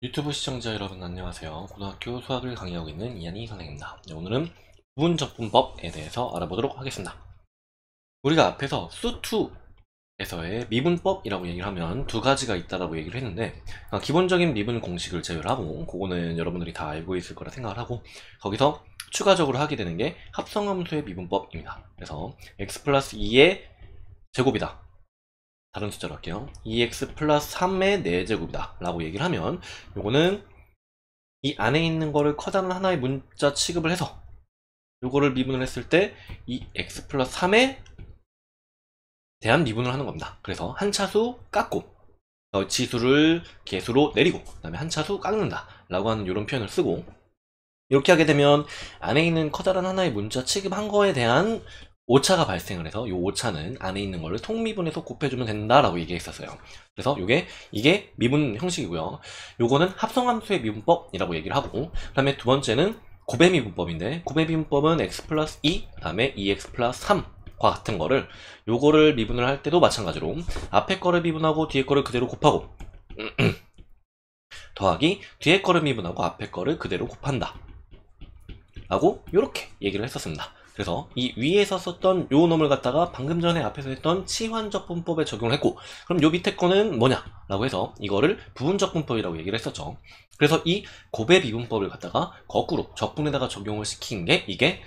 유튜브 시청자 여러분 안녕하세요. 고등학교 수학을 강의하고 있는 이한희 선생입니다. 오늘은 부분적분법에 대해서 알아보도록 하겠습니다. 우리가 앞에서 수2에서의 미분법이라고 얘기를 하면 두 가지가 있다라고 얘기를 했는데, 기본적인 미분 공식을 제외하고 그거는 여러분들이 다 알고 있을 거라 생각을 하고, 거기서 추가적으로 하게 되는 게 합성함수의 미분법입니다. 그래서 x 플러스 2의 제곱이다, 다른 숫자로 할게요. 2x 플러스 3의 4제곱이다 라고 얘기를 하면, 요거는 이 안에 있는 거를 커다란 하나의 문자 취급을 해서 요거를 미분을 했을 때 이 x 플러스 3에 대한 미분을 하는 겁니다. 그래서 한 차수 깎고 지수를 개수로 내리고 그 다음에 한 차수 깎는다 라고 하는 이런 표현을 쓰고, 이렇게 하게 되면 안에 있는 커다란 하나의 문자 취급한 거에 대한 오차가 발생을 해서 이 오차는 안에 있는 거를 통미분해서 곱해주면 된다라고 얘기했었어요. 그래서 이게 미분 형식이고요. 요거는 합성함수의 미분법이라고 얘기를 하고, 그 다음에 두 번째는 곱해미분법인데, 곱해미분법은 x 플러스 2, 그 다음에 2x 플러스 3과 같은 거를 요거를 미분을 할 때도 마찬가지로 앞에 거를 미분하고 뒤에 거를 그대로 곱하고 더하기 뒤에 거를 미분하고 앞에 거를 그대로 곱한다 라고 이렇게 얘기를 했었습니다. 그래서 이 위에서 썼던 요 놈을 갖다가 방금 전에 앞에서 했던 치환적분법에 적용을 했고, 그럼 요 밑에 거는 뭐냐 라고 해서 이거를 부분적분법이라고 얘기를 했었죠. 그래서 이 곱해미분법을 갖다가 거꾸로 적분에다가 적용을 시킨 게 이게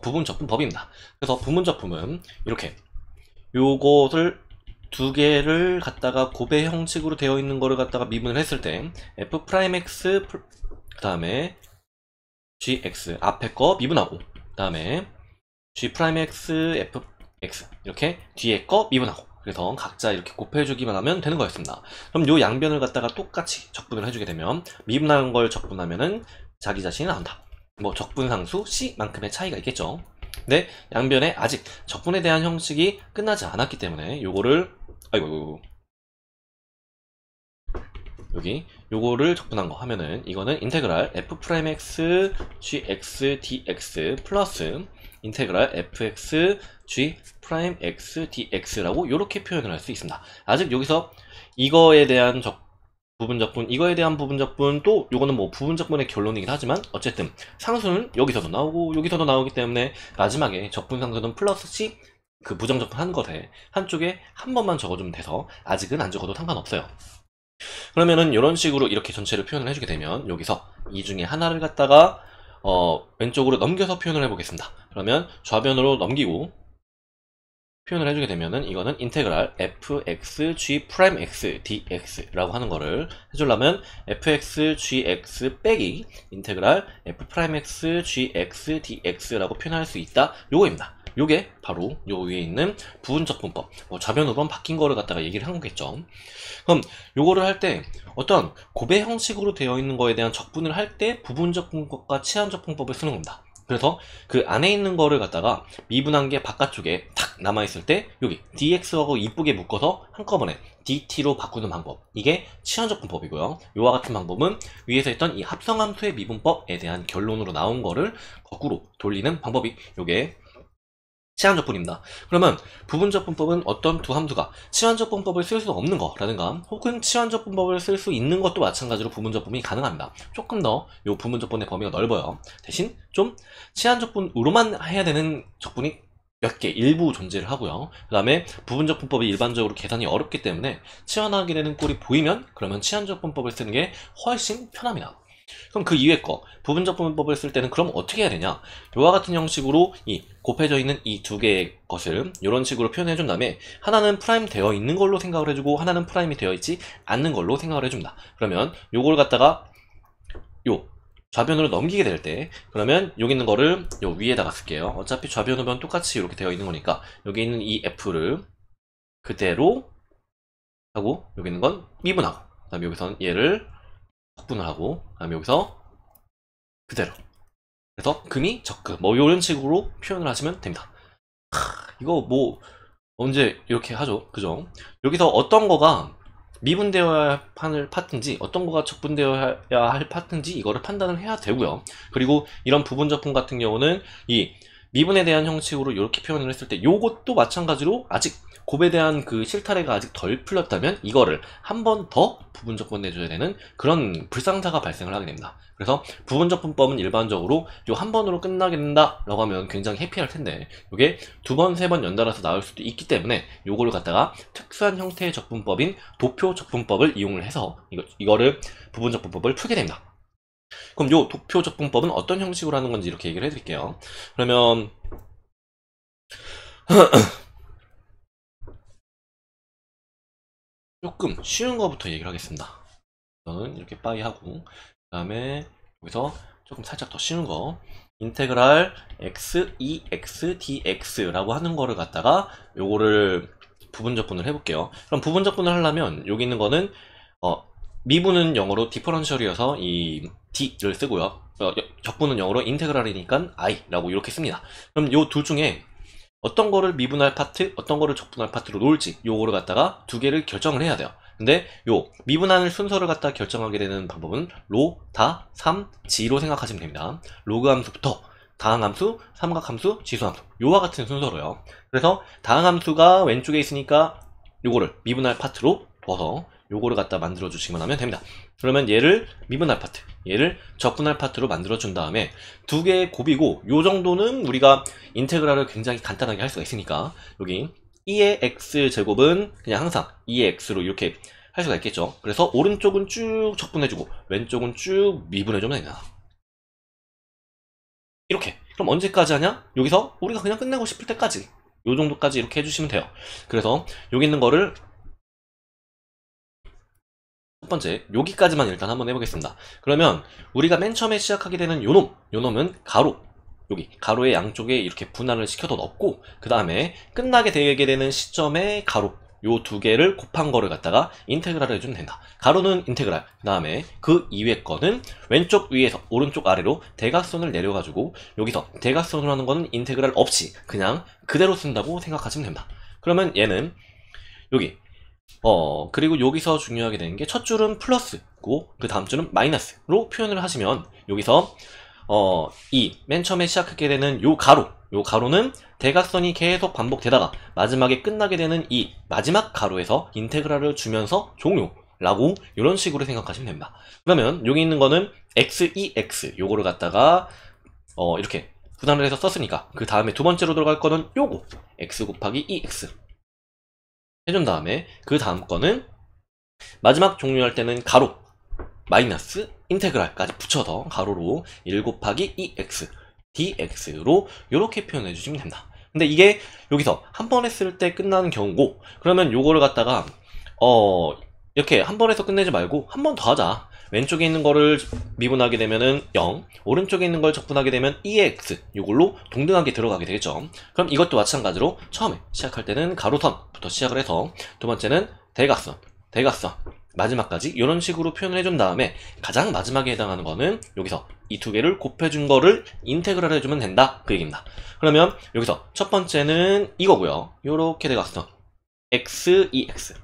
부분적분법입니다. 그래서 부분적분은 이렇게 요것을 두 개를 갖다가 곱해 형식으로 되어 있는 거를 갖다가 미분을 했을 때 f'x 그 다음에 gx 앞에 거 미분하고, 그 다음에 g'x fx 이렇게 뒤에 거 미분하고, 그래서 각자 이렇게 곱해주기만 하면 되는 거였습니다. 그럼 요 양변을 갖다가 똑같이 적분을 해주게 되면 미분한 걸 적분하면은 자기 자신이 나온다. 뭐 적분상수 c만큼의 차이가 있겠죠. 근데 양변에 아직 적분에 대한 형식이 끝나지 않았기 때문에 요거를 여기 요거를 적분한 거 하면은 이거는 인테그랄 f'x gx dx 플러스 인테그랄 fx g'x dx라고 요렇게 표현을 할 수 있습니다. 아직 여기서 이거에 대한 부분적분, 이거에 대한 부분적분, 또 요거는 뭐 부분적분의 결론이긴 하지만 어쨌든 상수는 여기서도 나오고 여기서도 나오기 때문에 마지막에 적분상수는 플러스 c 그 부정적분 한 것에 한쪽에 한 번만 적어주면 돼서 아직은 안 적어도 상관없어요. 그러면은 이런 식으로 이렇게 전체를 표현을 해주게 되면 여기서 이 중에 하나를 갖다가 왼쪽으로 넘겨서 표현을 해보겠습니다. 그러면 좌변으로 넘기고 표현을 해주게 되면은 이거는 인테그랄 fx g'x dx라고 하는 거를 해주려면 fx gx 빼기 인테그랄 f'x gx dx라고 표현할 수 있다, 요거입니다. 요게 바로 요 위에 있는 부분적분법, 좌변 우변 바뀐 거를 갖다가 얘기를 한 거겠죠. 그럼 요거를 할 때 어떤 곱해 형식으로 되어 있는 거에 대한 적분을 할 때 부분적분법과 치환적분법을 쓰는 겁니다. 그래서 그 안에 있는 거를 갖다가 미분한 게 바깥쪽에 탁 남아있을 때 여기 dx하고 이쁘게 묶어서 한꺼번에 dt로 바꾸는 방법, 이게 치환적분법이고요. 이와 같은 방법은 위에서 했던 이 합성함수의 미분법에 대한 결론으로 나온 거를 거꾸로 돌리는 방법이 요게 치환적분입니다. 그러면 부분적분법은 어떤 두 함수가 치환적분법을 쓸 수 없는 거라든가 혹은 치환적분법을 쓸 수 있는 것도 마찬가지로 부분적분이 가능합니다. 조금 더 이 부분적분의 범위가 넓어요. 대신 좀 치환적분으로만 해야 되는 적분이 몇 개 일부 존재를 하고요. 그 다음에 부분적분법이 일반적으로 계산이 어렵기 때문에 치환하게 되는 꼴이 보이면 그러면 치환적분법을 쓰는 게 훨씬 편합니다. 그럼 그 이외 거 부분적분법을 쓸 때는 그럼 어떻게 해야 되냐, 이와 같은 형식으로 이 곱해져 있는 이 두 개의 것을 이런 식으로 표현해 준 다음에 하나는 프라임 되어 있는 걸로 생각을 해주고 하나는 프라임이 되어 있지 않는 걸로 생각을 해줍니다. 그러면 요걸 갖다가 요 좌변으로 넘기게 될 때 그러면 여기 있는 거를 요 위에다가 쓸게요. 어차피 좌변 우변 똑같이 이렇게 되어 있는 거니까 여기 있는 이 f를 그대로 하고 여기 있는 건 미분하고, 그 다음에 여기서는 얘를 적분을 하고, 그 다음에 여기서 그대로, 그래서 금이 적금 뭐 이런 식으로 표현을 하시면 됩니다. 이거 뭐 언제 이렇게 하죠, 그죠? 여기서 어떤 거가 미분되어야 할 파트인지 어떤 거가 적분되어야 할 파트인지 이거를 판단을 해야 되고요. 그리고 이런 부분적분 같은 경우는 이 미분에 대한 형식으로 이렇게 표현을 했을 때 요것도 마찬가지로 아직 곱에 대한 그 실타래가 아직 덜 풀렸다면 이거를 한 번 더 부분적분 내줘야 되는 그런 불상사가 발생을 하게 됩니다. 그래서 부분적분법은 일반적으로 요 한 번으로 끝나게 된다 라고 하면 굉장히 해피할 텐데 요게 두 번, 세 번 연달아서 나올 수도 있기 때문에 요거를 갖다가 특수한 형태의 적분법인 도표적분법을 이용을 해서 이거를 부분적분법을 풀게 됩니다. 그럼 요 도표적분법은 어떤 형식으로 하는 건지 이렇게 얘기를 해드릴게요. 그러면 조금 쉬운 거부터 얘기를 하겠습니다. 저는 이렇게 빠이 하고 그 다음에 여기서 조금 살짝 더 쉬운 거 인테그랄 x, 2x, dx 라고 하는 거를 갖다가 요거를 부분적분을 해볼게요. 그럼 부분적분을 하려면 여기 있는 거는 미분은 영어로 디퍼런셜이어서 이 d를 쓰고요. 적분은 영어로 인테그랄이니까 i라고 이렇게 씁니다. 그럼 요 둘 중에 어떤 거를 미분할 파트, 어떤 거를 적분할 파트로 놓을지 요거를 갖다가 두 개를 결정을 해야 돼요. 근데 요 미분하는 순서를 갖다 결정하게 되는 방법은 로, 다, 삼, 지로 생각하시면 됩니다. 로그 함수부터 다항함수, 삼각함수, 지수함수 요와 같은 순서로요. 그래서 다항함수가 왼쪽에 있으니까 요거를 미분할 파트로 둬서 요거를 갖다 만들어 주시기만 하면 됩니다. 그러면 얘를 미분할 파트, 얘를 적분할 파트로 만들어 준 다음에 두 개의 곱이고 요 정도는 우리가 인테그랄을 굉장히 간단하게 할 수가 있으니까 여기 2의 x 제곱은 그냥 항상 2의 x로 이렇게 할 수가 있겠죠. 그래서 오른쪽은 쭉 적분해주고 왼쪽은 쭉 미분해주면 됩니다. 이렇게. 그럼 언제까지 하냐? 여기서 우리가 그냥 끝내고 싶을 때까지 요 정도까지 이렇게 해주시면 돼요. 그래서 여기 있는 거를 첫 번째 여기까지만 일단 한번 해보겠습니다. 그러면 우리가 맨 처음에 시작하게 되는 요놈은 가로, 여기 가로의 양쪽에 이렇게 분할을 시켜서 넣고 그 다음에 끝나게 되게 되는 시점에 가로 요 두 개를 곱한 거를 갖다가 인테그랄을 해주면 된다. 가로는 인테그랄, 그 다음에 그 이외 거는 왼쪽 위에서 오른쪽 아래로 대각선을 내려가지고 여기서 대각선으로 하는 거는 인테그랄 없이 그냥 그대로 쓴다고 생각하시면 됩니다. 그러면 얘는 여기 그리고 여기서 중요하게 되는 게 첫 줄은 플러스고 그 다음 줄은 마이너스로 표현을 하시면 여기서 이 맨 처음에 시작하게 되는 요 가로는 대각선이 계속 반복되다가 마지막에 끝나게 되는 이 마지막 가로에서 인테그랄을 주면서 종료라고 이런 식으로 생각하시면 됩니다. 그러면 여기 있는 거는 x, 2x 요거를 갖다가 이렇게 분할을 해서 썼으니까 그 다음에 두 번째로 들어갈 거는 요거 x 곱하기 2x 해준 다음에 그 다음 거는 마지막 종료할 때는 가로 마이너스 인테그랄까지 붙여서 가로로 1 곱하기 2x dx로 이렇게 표현해 주시면 됩니다. 근데 이게 여기서 한 번 했을 때 끝나는 경우고 그러면 요거를 갖다가 이렇게 한 번 해서 끝내지 말고 한 번 더 하자. 왼쪽에 있는 거를 미분하게 되면은 0, 오른쪽에 있는 걸 적분하게 되면 2x 이걸로 동등하게 들어가게 되겠죠. 그럼 이것도 마찬가지로 처음에 시작할 때는 가로선부터 시작을 해서 두 번째는 대각선 마지막까지 이런 식으로 표현을 해준 다음에 가장 마지막에 해당하는 거는 여기서 이 두 개를 곱해준 거를 인테그랄 해주면 된다 그 얘기입니다. 그러면 여기서 첫 번째는 이거고요. 요렇게 대각선 x, 2x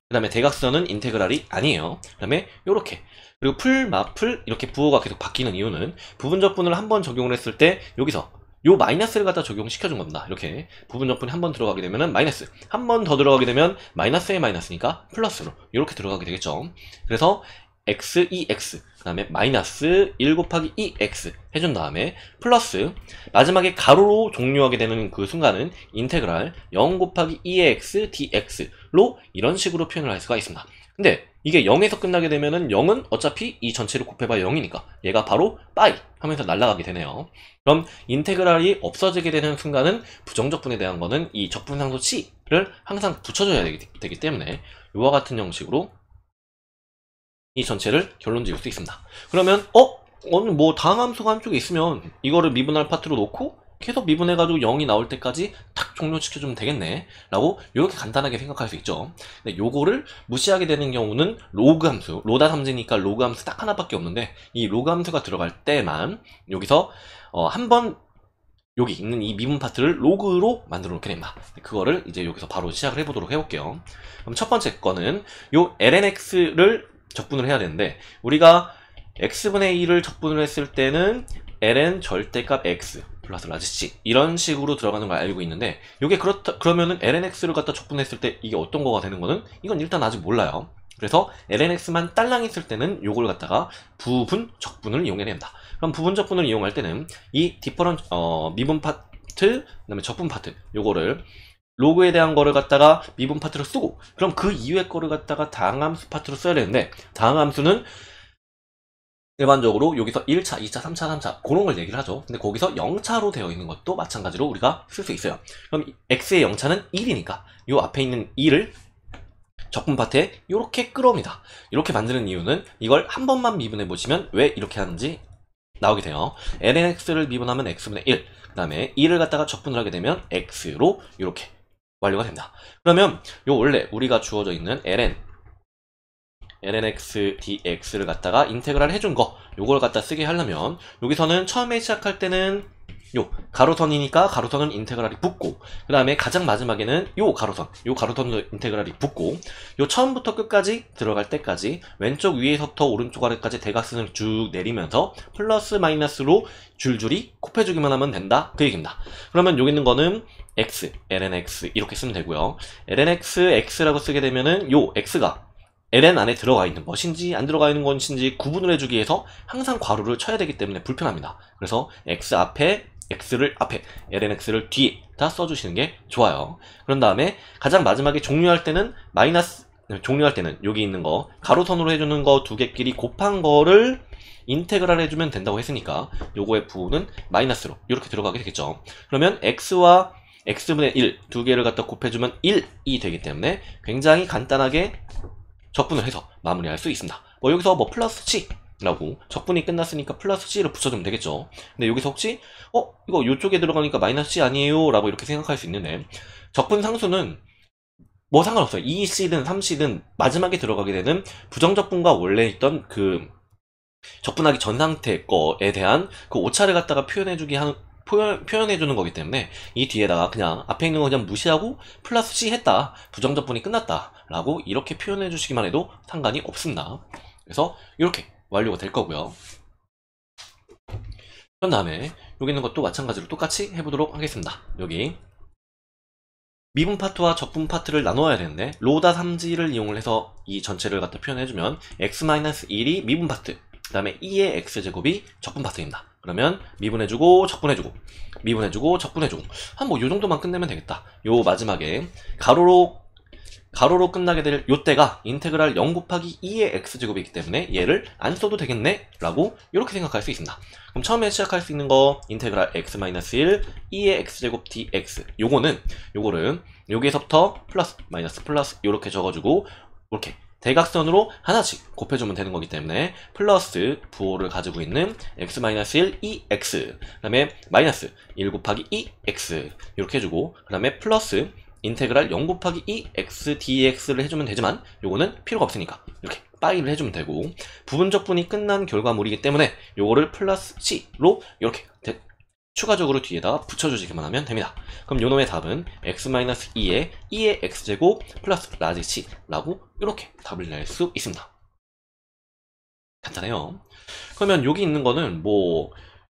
그 다음에 대각선은 인테그랄이 아니에요. 그 다음에 요렇게 그리고 풀, 마풀 이렇게 부호가 계속 바뀌는 이유는 부분적분을 한번 적용을 했을 때 여기서 요 마이너스를 갖다 적용시켜준 겁니다. 이렇게 부분적분이 한 번 들어가게 되면은 마이너스, 한 번 더 들어가게 되면 마이너스의 마이너스니까 플러스로 이렇게 들어가게 되겠죠. 그래서 x, 2x 그 다음에 마이너스 1 곱하기 2x 해준 다음에 플러스 마지막에 가로로 종료하게 되는 그 순간은 인테그랄 0 곱하기 2x dx로 이런 식으로 표현을 할 수가 있습니다. 근데 이게 0에서 끝나게 되면은 0은 어차피 이 전체를 곱해봐야 0이니까 얘가 바로 빠이 하면서 날아가게 되네요. 그럼 인테그랄이 없어지게 되는 순간은 부정적분에 대한 거는 이 적분상수 C를 항상 붙여줘야 되기 때문에 이와 같은 형식으로 이 전체를 결론 지을 수 있습니다. 그러면 어느 뭐 다항함수가 한쪽에 있으면 이거를 미분할 파트로 놓고 계속 미분해가지고 0이 나올 때까지 탁 종료시켜주면 되겠네 라고 이렇게 간단하게 생각할 수 있죠. 근데 요거를 무시하게 되는 경우는 로그 함수, 로다 삼지니까 로그 함수 딱 하나밖에 없는데 이 로그 함수가 들어갈 때만 여기서 한번 여기 있는 이 미분 파트를 로그로 만들어 놓게 됩니다. 그거를 이제 여기서 바로 시작을 해보도록 해볼게요. 그럼 첫 번째 거는 요 lnx를 적분을 해야 되는데 우리가 x분의 1을 적분을 했을 때는 ln 절대값 x 플러스 라지 c 이런 식으로 들어가는 걸 알고 있는데, 이게 그러면은 lnx를 갖다 적분했을 때 이게 어떤 거가 되는 거는 이건 일단 아직 몰라요. 그래서 lnx만 딸랑 있을 때는 요걸 갖다가 부분 적분을 이용해야 된다. 그럼 부분 적분을 이용할 때는 이 미분 파트, 그다음에 적분 파트, 요거를 로그에 대한 거를 갖다가 미분 파트로 쓰고, 그럼 그 이후의 거를 갖다가 다항함수 파트로 써야 되는데, 다항함수는 일반적으로 여기서 1차, 2차, 3차, 3차 그런 걸 얘기를 하죠. 근데 거기서 0차로 되어 있는 것도 마찬가지로 우리가 쓸 수 있어요. 그럼 x의 0차는 1이니까 요 앞에 있는 2를 적분 파트에 이렇게 끌어옵니다. 이렇게 만드는 이유는 이걸 한 번만 미분해 보시면 왜 이렇게 하는지 나오게 돼요. lnx를 미분하면 x분의 1, 그 다음에 2를 갖다가 적분을 하게 되면 x로 이렇게 완료가 됩니다. 그러면 요 원래 우리가 주어져 있는 lnx dx를 갖다가 인테그랄 해준 거, 요걸 갖다 쓰게 하려면 여기서는 처음에 시작할 때는 요 가로선이니까 가로선은 인테그랄이 붙고, 그 다음에 가장 마지막에는 요 가로선도 인테그랄이 붙고, 요 처음부터 끝까지 들어갈 때까지 왼쪽 위에서부터 오른쪽 아래까지 대각선을 쭉 내리면서 플러스 마이너스로 줄줄이 곱해주기만 하면 된다, 그 얘기입니다. 그러면 여기 있는 거는 x, lnx 이렇게 쓰면 되고요. lnx x라고 쓰게 되면은 요 x가 ln 안에 들어가 있는 것인지 안 들어가 있는 것인지 구분을 해주기 위해서 항상 괄호를 쳐야 되기 때문에 불편합니다. 그래서 x 앞에 x를 앞에, lnx를 뒤에다 써주시는 게 좋아요. 그런 다음에 가장 마지막에 종료할 때는 여기 있는 거 가로선으로 해주는 거 두 개끼리 곱한 거를 인테그랄 해주면 된다고 했으니까 요거의 부호는 마이너스로 이렇게 들어가게 되겠죠. 그러면 x와 x분의 1 두 개를 갖다 곱해주면 1이 되기 때문에 굉장히 간단하게 적분을 해서 마무리할 수 있습니다. 여기서 플러스 c 라고 적분이 끝났으니까 플러스 c를 붙여주면 되겠죠. 근데 여기서 혹시 이거 요쪽에 들어가니까 마이너스 c 아니에요? 라고 이렇게 생각할 수 있는데, 적분 상수는 상관없어요. 2c든 3c든 마지막에 들어가게 되는 부정적분과 원래 있던 그 적분하기 전 상태 거에 대한 그 오차를 갖다가 표현해주는 거기 때문에 이 뒤에다가 그냥 앞에 있는 거 그냥 무시하고 플러스 c 했다, 부정적분이 끝났다 라고 이렇게 표현해 주시기만 해도 상관이 없습니다. 그래서 이렇게 완료가 될 거고요. 그런 다음에 여기 있는 것도 마찬가지로 똑같이 해보도록 하겠습니다. 여기 미분 파트와 적분 파트를 나눠야 되는데 로다 3지를 이용을 해서 이 전체를 갖다 표현해주면 x-1이 미분 파트, 그 다음에 2의 x제곱이 적분 파트입니다. 그러면 미분해주고 적분해주고 미분해주고 적분해주고 한 요 정도만 끝내면 되겠다. 요 마지막에 가로로 끝나게 될 요때가 인테그랄 0 곱하기 2의 x제곱이기 때문에 얘를 안 써도 되겠네 라고 이렇게 생각할 수 있습니다. 그럼 처음에 시작할 수 있는 거 인테그랄 x-1 2의 x제곱 dx, 요거를 여기에서부터 플러스 마이너스 플러스 이렇게 적어주고 이렇게 대각선으로 하나씩 곱해주면 되는 거기 때문에 플러스 부호를 가지고 있는 x-1 2x, 그 다음에 마이너스 1 곱하기 2x 이렇게 해주고, 그 다음에 플러스 인테그랄 0 곱하기 2x dx를 해주면 되지만 요거는 필요가 없으니까 이렇게 빠이를 해주면 되고, 부분적분이 끝난 결과물이기 때문에 요거를 플러스 c로 이렇게 추가적으로 뒤에다 붙여주시기만 하면 됩니다. 그럼 요놈의 답은 x-2의 2의 x제곱 플러스 라지 c라고 이렇게 답을 낼 수 있습니다. 간단해요. 그러면 여기 있는 거는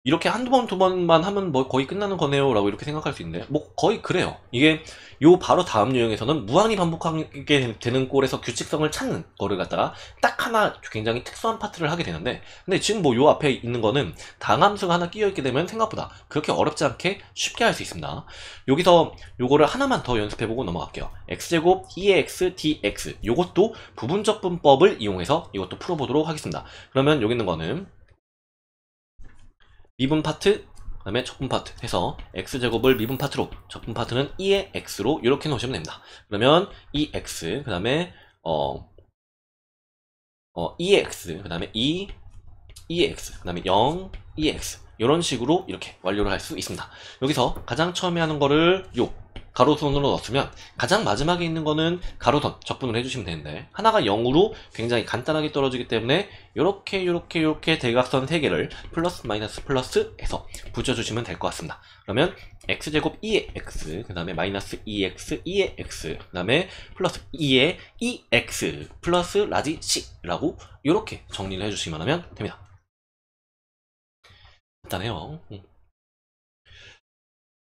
이렇게 한두 번, 두 번만 하면 거의 끝나는 거네요 라고 이렇게 생각할 수 있는데 거의 그래요. 이게 요 바로 다음 유형에서는 무한히 반복하게 되는 꼴에서 규칙성을 찾는 거를 갖다가 딱 하나 굉장히 특수한 파트를 하게 되는데, 근데 지금 요 앞에 있는 거는 당함수가 하나 끼어 있게 되면 생각보다 그렇게 어렵지 않게 쉽게 할 수 있습니다. 여기서 요거를 하나만 더 연습해보고 넘어갈게요. x제곱 2x dx, 요것도 부분적분법을 이용해서 이것도 풀어보도록 하겠습니다. 그러면 여기 있는 거는 미분 파트, 그 다음에 적분 파트 해서 x제곱을 미분 파트로, 적분 파트는 2의 x로 이렇게 놓으시면 됩니다. 그러면 2x, 그 다음에 2의 x, 그 다음에 2의 x, 그 다음에 0, 2의 x 이런 식으로 이렇게 완료를 할 수 있습니다. 여기서 가장 처음에 하는 거를 가로선으로 넣었으면 가장 마지막에 있는 거는 가로선 적분을 해주시면 되는데, 하나가 0으로 굉장히 간단하게 떨어지기 때문에 이렇게 대각선 3개를 플러스 마이너스 플러스 해서 붙여주시면 될 것 같습니다. 그러면 x제곱 2의 x, 그 다음에 마이너스 2x 2의 x, 그 다음에 플러스 2의 2x 플러스 라지 c라고 이렇게 정리를 해주시면 하면 됩니다. 간단해요.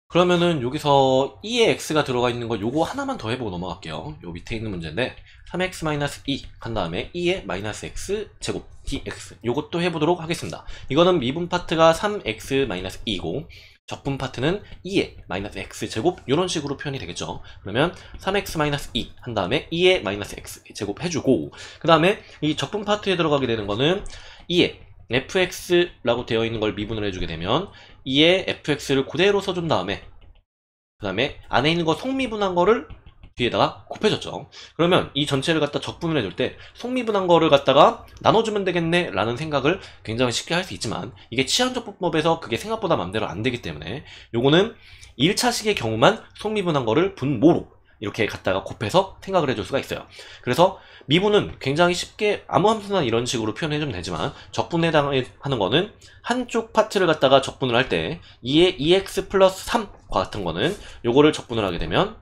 그러면은 여기서 2의 x가 들어가 있는 거 요거 하나만 더 해보고 넘어갈게요. 요 밑에 있는 문제인데 3x-2 한 다음에 2의 마이너스 x 제곱 dx 요것도 해보도록 하겠습니다. 이거는 미분 파트가 3x-2고 적분 파트는 2의 마이너스 x 제곱 이런 식으로 표현이 되겠죠. 그러면 3x-2 한 다음에 2의 마이너스 x 제곱 해주고 그 다음에 이 적분 파트에 들어가게 되는 거는 2의 fx라고 되어 있는 걸 미분을 해주게 되면 2의 fx를 그대로 써준 다음에 그 다음에 안에 있는 거 속미분한 거를 뒤에다가 곱해줬죠. 그러면 이 전체를 갖다 적분을 해줄 때 속미분한 거를 갖다가 나눠주면 되겠네 라는 생각을 굉장히 쉽게 할 수 있지만 이게 치환적분법에서 그게 생각보다 맘대로 안 되기 때문에 요거는 1차식의 경우만 속미분한 거를 분모로 이렇게 갖다가 곱해서 생각을 해줄 수가 있어요. 그래서 미분은 굉장히 쉽게 아무 함수나 이런 식으로 표현해주면 되지만 적분에 해당하는 거는 한쪽 파트를 갖다가 적분을 할 때 2의 2x 플러스 3과 같은 거는 요거를 적분을 하게 되면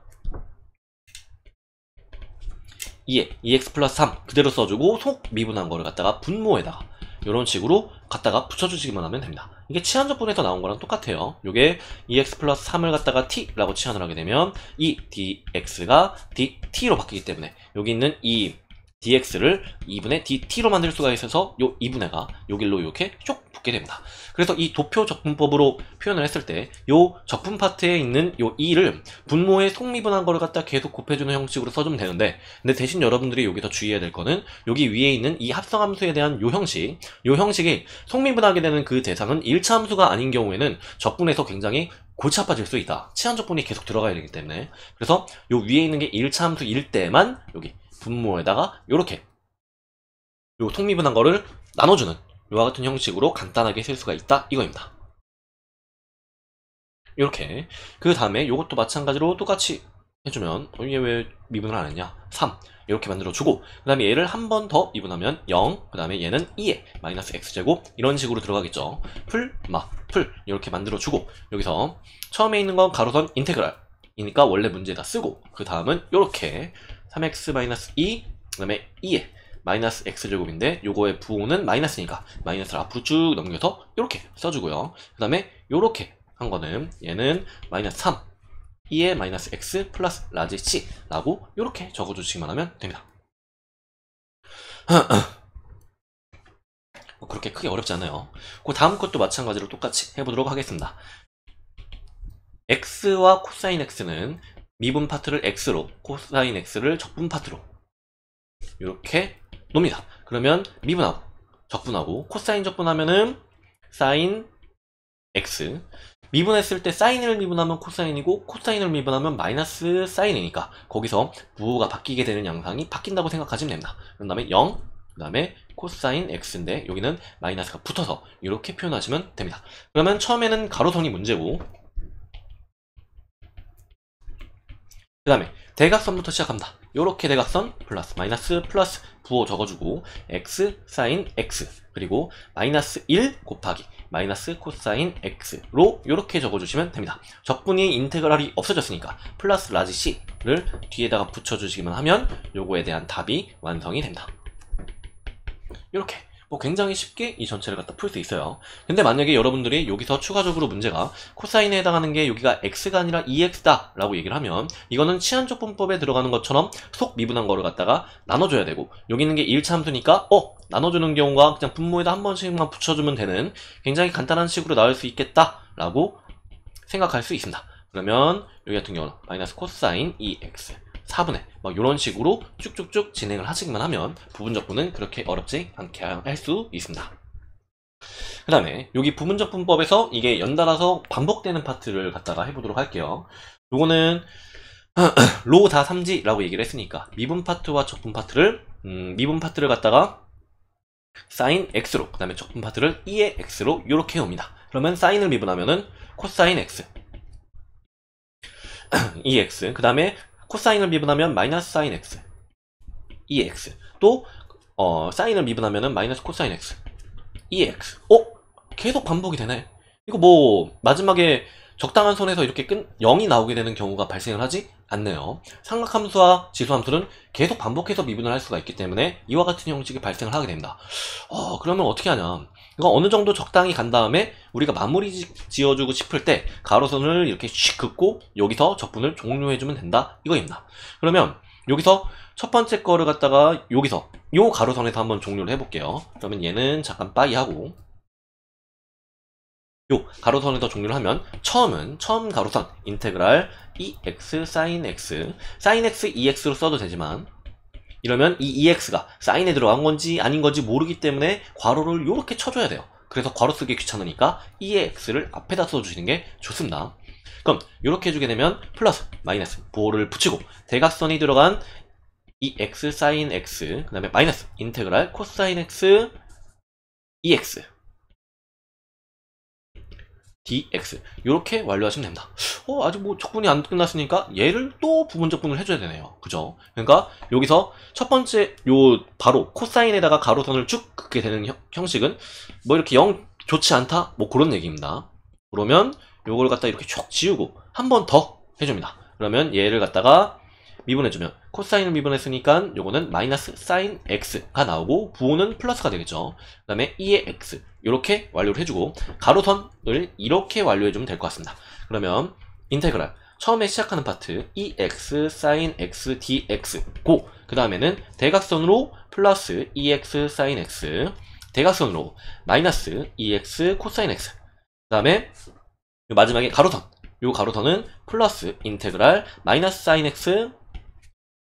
2의 2x 플러스 3 그대로 써주고 속 미분한 거를 갖다가 분모에다가 이런 식으로 갖다가 붙여주시기만 하면 됩니다. 이게 치환적분에서 나온 거랑 똑같아요. 요게 2x 플러스 3을 갖다가 t라고 치환을 하게 되면 이 dx가 dt로 바뀌기 때문에 여기 있는 이 dx를 2분의 dt로 만들 수가 있어서 요 2분의가 요 길로 이렇게 쭉 붙게 됩니다. 그래서 이 도표 적분법으로 표현을 했을 때 요 적분 파트에 있는 요 2를 분모에 속미분한 거를 갖다 계속 곱해주는 형식으로 써주면 되는데 근데 대신 여러분들이 여기서 주의해야 될 거는 여기 위에 있는 이 합성함수에 대한 요 형식이 속미분하게 되는 그 대상은 1차 함수가 아닌 경우에는 적분에서 굉장히 골치 아파질 수 있다. 치환적분이 계속 들어가야 되기 때문에 그래서 요 위에 있는 게 1차 함수일 때만 여기 분모에다가 요렇게 요 속미분한 거를 나눠주는 요와 같은 형식으로 간단하게 쓸 수가 있다 이거입니다. 이렇게 그 다음에 요것도 마찬가지로 똑같이 해주면 얘 왜 미분을 안 했냐 3 이렇게 만들어주고 그 다음에 얘를 한 번 더 미분하면 0 그 다음에 얘는 2의 마이너스 x제곱 이런 식으로 들어가겠죠. 풀 이렇게 만들어주고 여기서 처음에 있는 건 가로선 인테그랄이니까 원래 문제에다 쓰고 그 다음은 요렇게 3x-2 그 다음에 2의 마이너스 x제곱인데 요거의 부호는 마이너스니까 마이너스를 앞으로 쭉 넘겨서 이렇게 써주고요. 그 다음에 요렇게 한 거는 얘는 마이너스 3 2의 마이너스 x 플러스 라지 c 라고 이렇게 적어주시기만 하면 됩니다. 그렇게 크게 어렵지 않아요. 그 다음 것도 마찬가지로 똑같이 해보도록 하겠습니다. x와 코사인 x는 미분 파트를 x로 코사인 x를 적분 파트로 이렇게 놉니다. 그러면 미분하고 적분하고 코사인 적분하면은 사인 x 미분했을 때 사인을 미분하면 코사인이고 코사인을 미분하면 마이너스 사인이니까 거기서 부호가 바뀌게 되는 양상이 바뀐다고 생각하시면 됩니다. 그 다음에 0 그 다음에 코사인 x인데 여기는 마이너스가 붙어서 이렇게 표현하시면 됩니다. 그러면 처음에는 가로선이 문제고 그 다음에 대각선부터 시작합니다. 요렇게 대각선 플러스 마이너스 플러스 부호 적어주고 x 사인 x 그리고 마이너스 1 곱하기 마이너스 코사인 x로 요렇게 적어주시면 됩니다. 적분이 인테그랄이 없어졌으니까 플러스 라지 c를 뒤에다가 붙여주시기만 하면 요거에 대한 답이 완성이 됩니다. 요렇게 굉장히 쉽게 이 전체를 갖다 풀 수 있어요. 근데 만약에 여러분들이 여기서 추가적으로 문제가 코사인에 해당하는 게 여기가 x가 아니라 2x다 라고 얘기를 하면 이거는 치환적분법에 들어가는 것처럼 속 미분한 거를 갖다가 나눠줘야 되고 여기 있는 게 1차 함수니까 나눠주는 경우가 그냥 분모에다 한 번씩만 붙여주면 되는 굉장히 간단한 식으로 나올 수 있겠다 라고 생각할 수 있습니다. 그러면 여기 같은 경우는 마이너스 코사인 2x 4분의 이런 식으로 쭉쭉쭉 진행을 하시기만 하면 부분적분은 그렇게 어렵지 않게 할 수 있습니다. 그 다음에 여기 부분적분법에서 이게 연달아서 반복되는 파트를 갖다가 해보도록 할게요. 요거는 로 다 3지라고 얘기를 했으니까 미분 파트와 적분 파트를 미분 파트를 갖다가 사인 x로 그 다음에 적분 파트를 2의 x로 이렇게 해옵니다. 그러면 사인을 미분하면은 코사인 x 2x 그 다음에 코사인을 미분하면 마이너스 사인 x 2x 또 사인을 미분하면은 마이너스 코사인 x 2x 계속 반복이 되네. 이거 마지막에 적당한 선에서 이렇게 0이 나오게 되는 경우가 발생을 하지 않네요. 삼각함수와 지수함수는 계속 반복해서 미분을 할 수가 있기 때문에 이와 같은 형식이 발생을 하게 됩니다. 그러면 어떻게 하냐. 이거 어느 정도 적당히 간 다음에 우리가 마무리 지어주고 싶을 때 가로선을 이렇게 슉 긋고 여기서 적분을 종료해주면 된다 이거입니다. 그러면 여기서 첫 번째 거를 갖다가 여기서 요 가로선에서 한번 종료를 해볼게요. 그러면 얘는 잠깐 빠이 하고 요 가로선에서 종료를 하면 처음 가로선 인테그랄 EX sin X sin X EX로 써도 되지만 이러면 이 EX가 사인에 들어간 건지 아닌 건지 모르기 때문에 괄호를 이렇게 쳐줘야 돼요. 그래서 괄호 쓰기 귀찮으니까 EX를 앞에다 써주시는 게 좋습니다. 그럼 이렇게 해주게 되면 플러스, 마이너스, 부호를 붙이고 대각선이 들어간 EX sin X 그 다음에 마이너스 인테그랄 코사인 X EX dx 이렇게 완료하시면 됩니다. 아직 뭐 적분이 안 끝났으니까 얘를 또 부분 적분을 해줘야 되네요. 그죠? 그러니까 여기서 첫 번째 요 바로 코사인에다가 가로선을 쭉 긋게 되는 형식은 뭐 이렇게 영 좋지 않다 뭐 그런 얘기입니다. 그러면 요걸 갖다 이렇게 쭉 지우고 한 번 더 해줍니다. 그러면 얘를 갖다가 미분해주면 코사인을 미분했으니까 요거는 마이너스 사인 x가 나오고 부호는 플러스가 되겠죠. 그 다음에 2의 x 이렇게 완료를 해주고 가로선을 이렇게 완료해주면 될 것 같습니다. 그러면 인테그랄 처음에 시작하는 파트 EX sin X dx 고 그 다음에는 대각선으로 플러스 EX sin X 대각선으로 마이너스 EX 코사인 X 그 다음에 마지막에 가로선 요 가로선은 플러스 인테그랄 마이너스 사인 X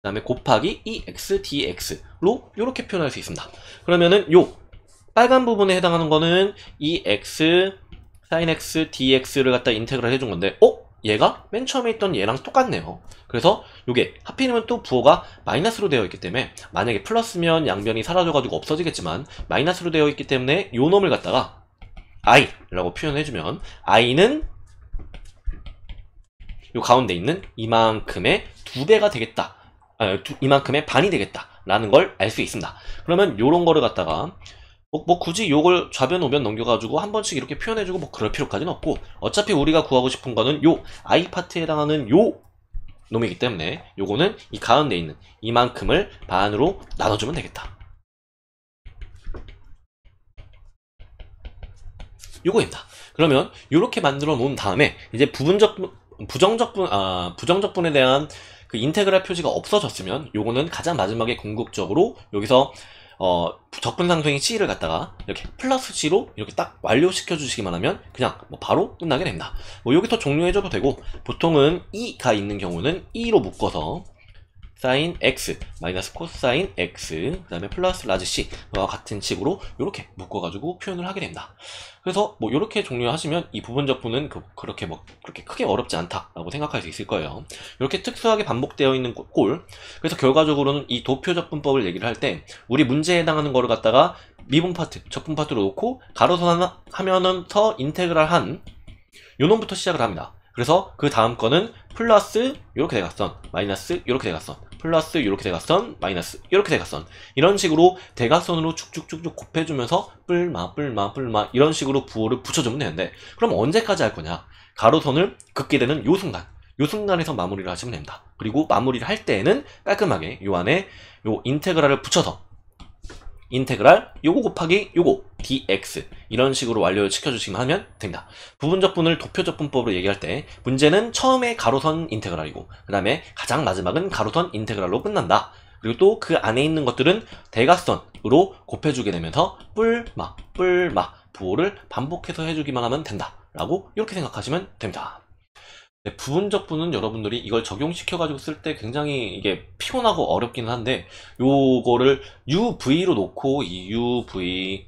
그 다음에 곱하기 EX dx로 이렇게 표현할 수 있습니다. 그러면은 요 빨간 부분에 해당하는 거는 EX sin X dx를 갖다 인테그랄 해준 건데 얘가 맨 처음에 있던 얘랑 똑같네요. 그래서 요게 하필이면 또 부호가 마이너스로 되어 있기 때문에 만약에 플러스면 양변이 사라져가지고 없어지겠지만 마이너스로 되어 있기 때문에 요 놈을 갖다가 i라고 표현해주면 i는 요 가운데 있는 이만큼의 2배가 되겠다. 이만큼의 반이 되겠다 라는 걸 알 수 있습니다. 그러면 요런 거를 갖다가 뭐 굳이 요걸 좌변 우변 넘겨가지고 한 번씩 이렇게 표현해주고 뭐 그럴 필요까지는 없고 어차피 우리가 구하고 싶은 거는 요 i 파트에 해당하는 요 놈이기 때문에 요거는 이 가운데 있는 이만큼을 반으로 나눠주면 되겠다. 요거입니다. 그러면 요렇게 만들어 놓은 다음에 이제 부정적분에 대한 그 인테그랄 표시가 없어졌으면 요거는 가장 마지막에 궁극적으로 여기서 적분 상수인 c를 갖다가 이렇게 플러스 c로 이렇게 딱 완료시켜 주시기만 하면 그냥 뭐 바로 끝나게 됩니다. 뭐 여기서 종료해줘도 되고 보통은 2가 있는 경우는 2로 묶어서 사인 x 마이너스 코사인 x 그 다음에 플러스 라지 c와 같은 식으로 이렇게 묶어가지고 표현을 하게 됩니다. 그래서 뭐 이렇게 종료하시면 이 부분적분은 그렇게 크게 어렵지 않다라고 생각할 수 있을 거예요. 이렇게 특수하게 반복되어 있는 꼴. 그래서 결과적으로는 이 도표적분법을 얘기를 할 때 우리 문제에 해당하는 거를 갖다가 미분 파트, 적분 파트로 놓고 가로선 하면서 인테그랄 한 요놈부터 시작을 합니다. 그래서 그 다음 거는 플러스 이렇게 대각선, 마이너스 이렇게 대각선, 플러스 이렇게 대각선, 마이너스 이렇게 대각선 이런 식으로 대각선으로 쭉쭉쭉쭉 곱해주면서 뿔마 이런 식으로 부호를 붙여주면 되는데 그럼 언제까지 할 거냐? 가로선을 긋게 되는 요 순간에서 마무리를 하시면 됩니다. 그리고 마무리를 할 때에는 깔끔하게 요 안에 요 인테그랄을 붙여서 인테그랄 요거 곱하기 요거 dx 이런 식으로 완료시켜주시기만 하면 됩니다. 부분적분을 도표적분법으로 얘기할 때 문제는 처음에 가로선 인테그랄이고 그 다음에 가장 마지막은 가로선 인테그랄로 끝난다. 그리고 또 그 안에 있는 것들은 대각선으로 곱해주게 되면서 뿔마 부호를 반복해서 해주기만 하면 된다 라고 이렇게 생각하시면 됩니다. 네, 부분적분은 여러분들이 이걸 적용시켜가지고 쓸 때 굉장히 이게 피곤하고 어렵기는 한데 요거를 UV로 놓고 이 UV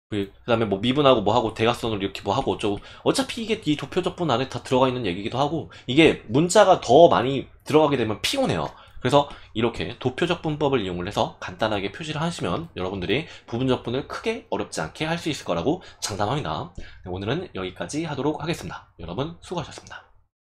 그 다음에 뭐 미분하고 뭐하고 대각선으로 이렇게 뭐하고 어쩌고 어차피 이게 이 도표적분 안에 다 들어가 있는 얘기기도 하고 이게 문자가 더 많이 들어가게 되면 피곤해요. 그래서 이렇게 도표적분법을 이용을 해서 간단하게 표시를 하시면 여러분들이 부분적분을 크게 어렵지 않게 할 수 있을 거라고 장담합니다. 네, 오늘은 여기까지 하도록 하겠습니다. 여러분 수고하셨습니다.